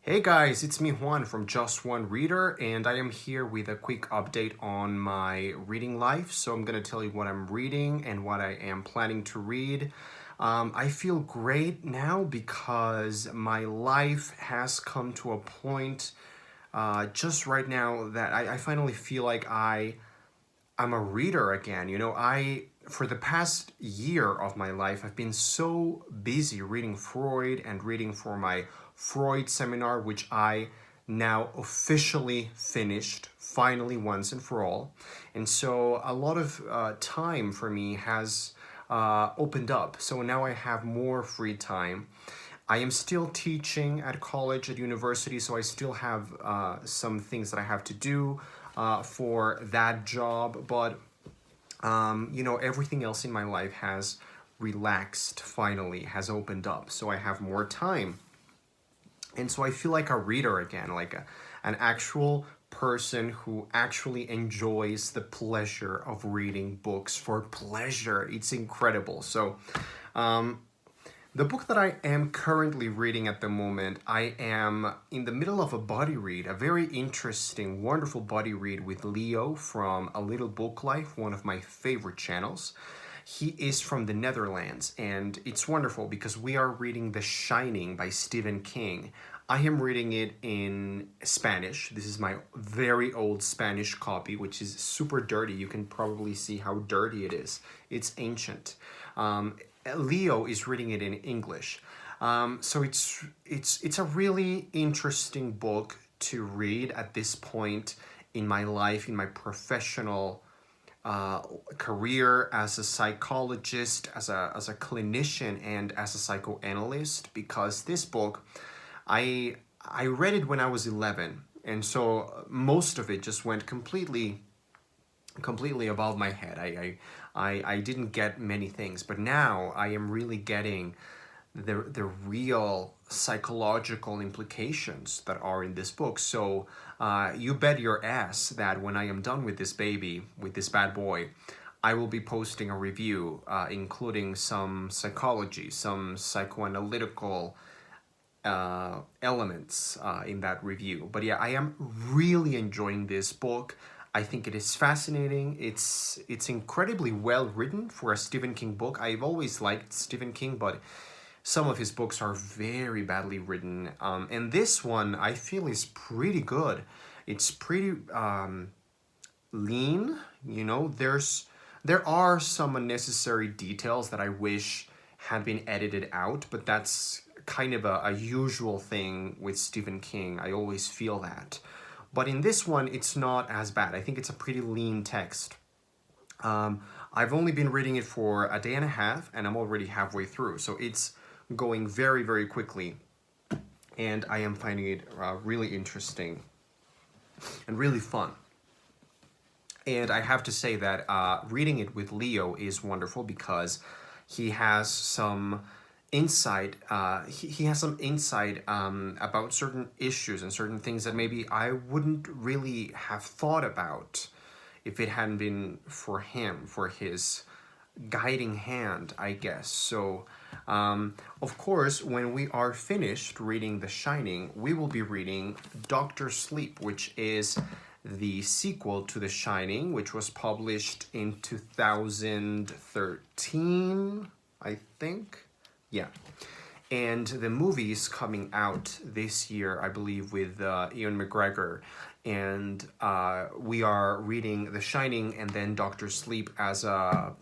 Hey guys, it's me Juan from Just One Reader, and I am here with a quick update on my reading life. So I'm going to tell you what I'm reading and what I am planning to read. I feel great now because my life has come to a point just right now that I finally feel like I'm a reader again. For the past year of my life, I've been so busy reading Freud and reading for my Freud seminar, which I now officially finished, finally, once and for all. And so a lot of time for me has opened up. So now I have more free time. I am still teaching at college, at university, so I still have some things that I have to do for that job. But everything else in my life has relaxed finally, has opened up. So I have more time. And so I feel like a reader again, like an actual person who actually enjoys the pleasure of reading books for pleasure. It's incredible. So, the book that I am currently reading at the moment, I am in the middle of a buddy read, a very interesting, wonderful buddy read with Leo from A Little Book Life, one of my favorite channels. He is from the Netherlands, and it's wonderful because we are reading The Shining by Stephen King. I am reading it in Spanish. This is my very old Spanish copy, which is super dirty. You can probably see how dirty it is. It's ancient. Leo is reading it in English. So it's a really interesting book to read at this point in my life, in my professional career as a psychologist, as a clinician, and as a psychoanalyst. Because this book, I read it when I was 11, and so most of it just went completely above my head. I didn't get many things, but now I am really getting the real psychological implications that are in this book. So you bet your ass that when I am done with this baby, with this bad boy, I will be posting a review including some psychology, some psychoanalytical elements in that review. But yeah, I am really enjoying this book. I think it is fascinating. It's incredibly well written for a Stephen King book. I've always liked Stephen King, but some of his books are very badly written. And this one I feel is pretty good. It's pretty lean. There are some unnecessary details that I wish had been edited out, but that's kind of a usual thing with Stephen King. I always feel that. But in this one, it's not as bad. I think it's a pretty lean text. I've only been reading it for a day and a half, and I'm already halfway through. So it's going very, very quickly. And I am finding it really interesting and really fun. And I have to say that reading it with Leo is wonderful because he has some insight. He has some insight about certain issues and certain things that maybe I wouldn't really have thought about if it hadn't been for him, for his guiding hand, I guess. So, of course, when we are finished reading The Shining, we will be reading Doctor Sleep, which is the sequel to The Shining, which was published in 2013, I think. Yeah. And the movie is coming out this year, I believe, with Ewan McGregor. And we are reading The Shining and then Doctor Sleep as a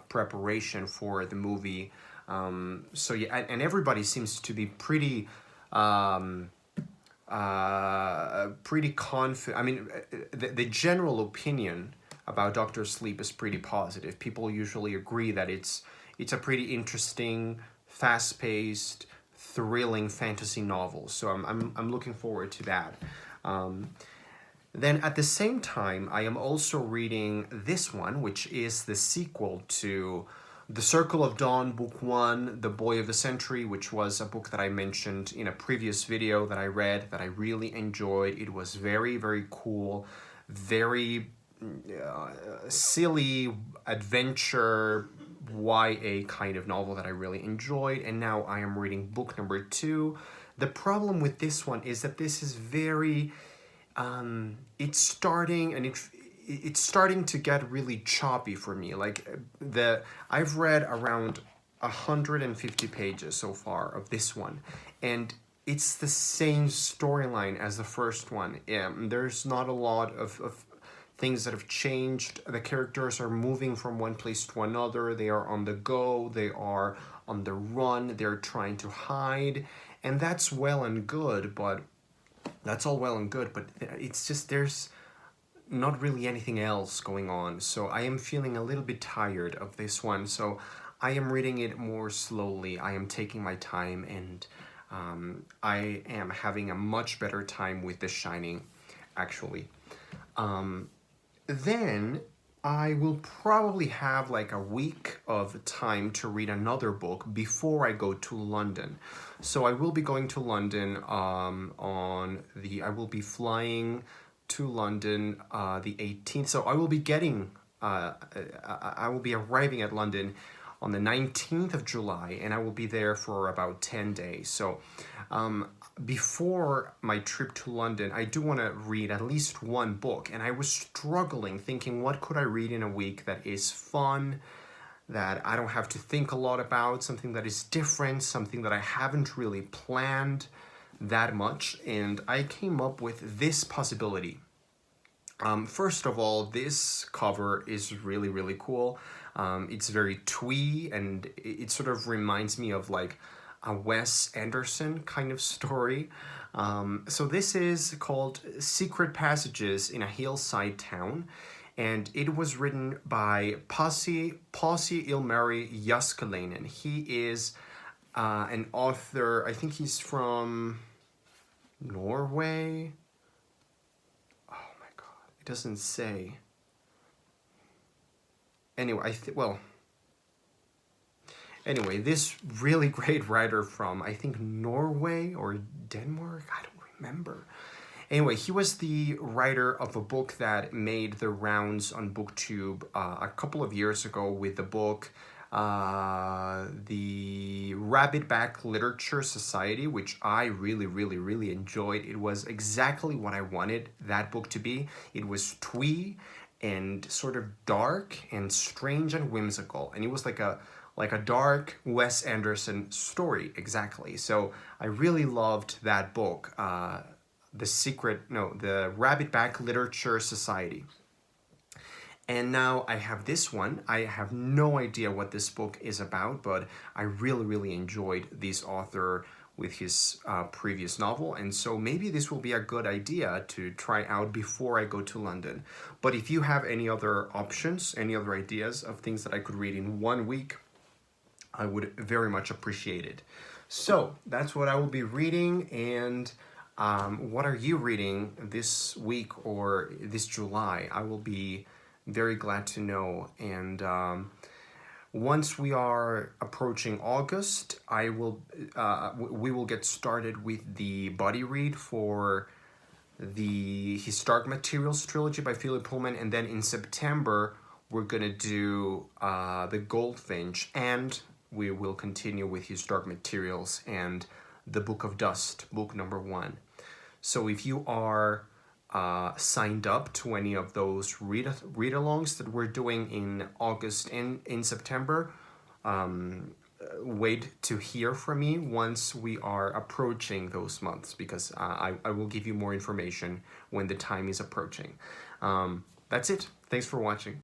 preparation for the movie. So yeah, and everybody seems to be pretty confident. I mean, the general opinion about Doctor Sleep is pretty positive. People usually agree that it's a pretty interesting, fast-paced, thrilling fantasy novel. So I'm looking forward to that. Then at the same time, I am also reading this one, which is the sequel to The Circle of Dawn, Book 1, The Boy of the Century, which was a book that I mentioned in a previous video that I read that I really enjoyed. It was very, very cool, very silly adventure YA kind of novel that I really enjoyed. And now I am reading book number 2, The problem with this one is that this is very it's starting and it's starting to get really choppy for me. Like I've read around 150 pages so far of this one, and it's the same storyline as the first one. There's not a lot of things that have changed. The characters are moving from one place to another. They are on the go. They are on the run. They're trying to hide, and that's well and good. But that's all well and good. But it's just there's not really anything else going on. So I am feeling a little bit tired of this one. So I am reading it more slowly. I am taking my time, and I am having a much better time with The Shining, actually. Then I will probably have like a week of time to read another book before I go to London. So I will be going to London I will be flying to London the 18th. So I will be I will be arriving at London on the 19th of July, and I will be there for about 10 days. So before my trip to London, I do want to read at least one book, and I was struggling thinking, what could I read in a week that is fun, that I don't have to think a lot about, something that is different, something that I haven't really planned that much, and I came up with this possibility. First of all, this cover is really, really cool. It's very twee, and it sort of reminds me of like a Wes Anderson kind of story. So this is called Secret Passages in a Hillside Town, and it was written by Pasi Ilmari Jaskalainen. He is an author, I think he's from Norway. Oh my god, it doesn't say. Anyway, Anyway, this really great writer from, I think, Norway or Denmark, I don't remember. Anyway, he was the writer of a book that made the rounds on BookTube a couple of years ago with the book the Rabbitback Literature Society, which I really, really, really enjoyed. It was exactly what I wanted that book to be. It was twee and sort of dark and strange and whimsical, and it was like a dark Wes Anderson story, exactly. So I really loved that book, the Rabbitback Literature Society. And now I have this one. I have no idea what this book is about, but I really, really enjoyed this author with his previous novel, and so maybe this will be a good idea to try out before I go to London. But if you have any other options, any other ideas of things that I could read in 1 week, I would very much appreciate it. So that's what I will be reading, and what are you reading this week or this July? I will be very glad to know. And once we are approaching August, we will get started with the buddy read for the His Dark Materials trilogy by Philip Pullman, and then in September we're gonna do the Goldfinch, and we will continue with His Dark Materials and the Book of Dust, book number 1. So if you are signed up to any of those read-alongs that we're doing in August and in September, wait to hear from me once we are approaching those months, because I will give you more information when the time is approaching. That's it. Thanks for watching.